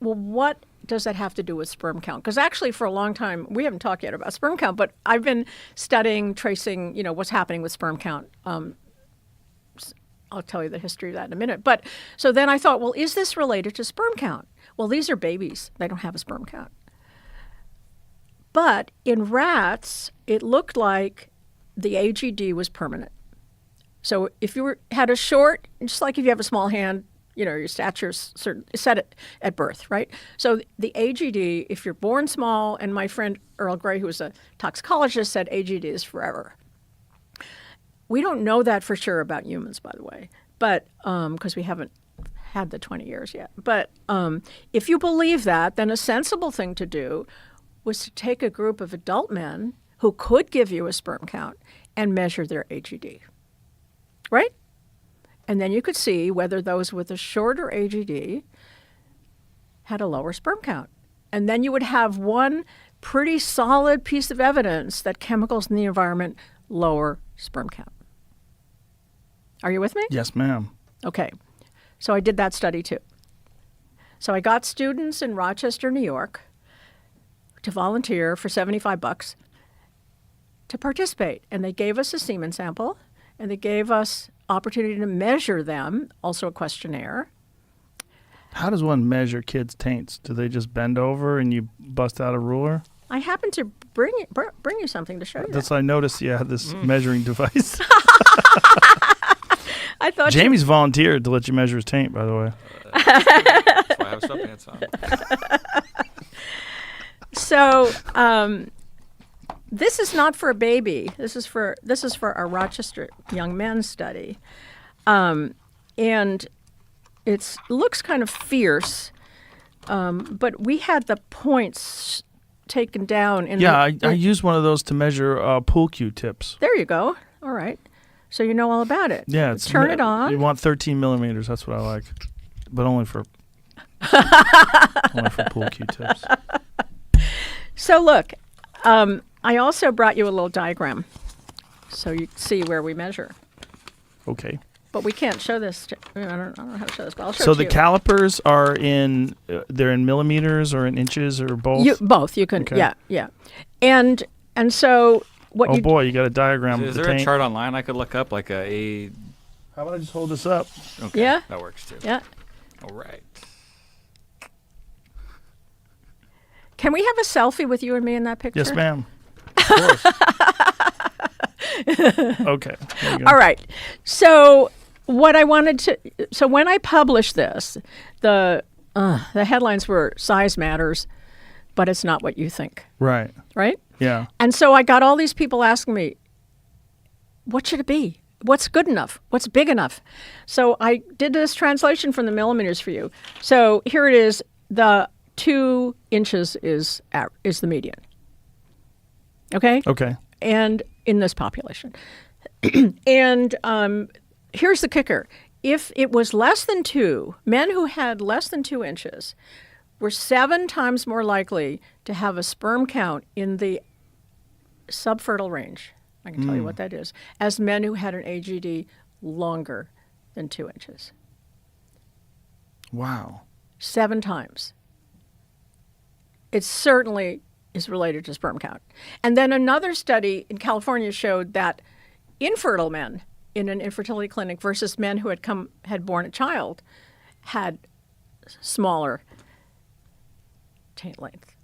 well, what does that have to do with sperm count? Because actually for a long time, we haven't talked yet about sperm count, but I've been studying, tracing, what's happening with sperm count. I'll tell you the history of that in a minute. But so then I thought, well, is this related to sperm count? Well, these are babies. They don't have a sperm count. But in rats, it looked like the AGD was permanent. So if you had a short, just like if you have a small hand, your stature's set at birth, right? So the AGD, if you're born small, and my friend Earl Gray, who was a toxicologist, said AGD is forever. We don't know that for sure about humans, by the way, but because we haven't had the 20 years yet. But if you believe that, then a sensible thing to do was to take a group of adult men who could give you a sperm count and measure their AGD, right? And then you could see whether those with a shorter AGD had a lower sperm count. And then you would have one pretty solid piece of evidence that chemicals in the environment lower sperm count. Are you with me? Yes, ma'am. Okay. So I did that study too. So I got students in Rochester, New York to volunteer for $75 to participate. And they gave us a semen sample, and they gave us opportunity to measure them, also a questionnaire. How does one measure kids' taints? Do they just bend over and you bust out a ruler? I happen to bring you something to show you. That's I noticed you had this measuring device. I thought Jamie's volunteered to let you measure his taint, by the way. That's why I have sweatpants on. So this is not for a baby. This is for our Rochester young men study, and it looks kind of fierce, but we had the points taken down. I used one of those to measure pool cue tips. There you go. All right. So you know all about it. Yeah. Turn it on. You want 13 millimeters. That's what I like. But only for pool cue tips. So look, I also brought you a little diagram so you can see where we measure. Okay. But we can't show this. I don't know how to show this, but I'll show it So to the you. calipers are they're in millimeters or in inches or both? Both. You can, Okay. yeah. And so what Oh boy, you got a diagram Is of the there a taint. chart online I could look up, like a? How about I just hold this up? Okay, Yeah. that works too. Yeah. All right. Can we have a selfie with you and me in that picture? Yes, ma'am. Of course. Okay. There you go. All right. So what I wanted to, so when I published this, the headlines were "Size Matters, but it's not what you think." Right. Right? Yeah. And so I got all these people asking me, what should it be? What's good enough? What's big enough? So I did this translation from the millimeters for you. So here it is. The 2 inches is the median. Okay? Okay. And in this population. And here's the kicker. If it was less than 2, men who had less than 2 inches were 7 times more likely to have a sperm count in the subfertile range, I can tell you what that is, as men who had an AGD longer than 2 inches. Wow. 7 times. It certainly is related to sperm count. And then another study in California showed that infertile men in an infertility clinic versus men who had born a child had smaller taint length.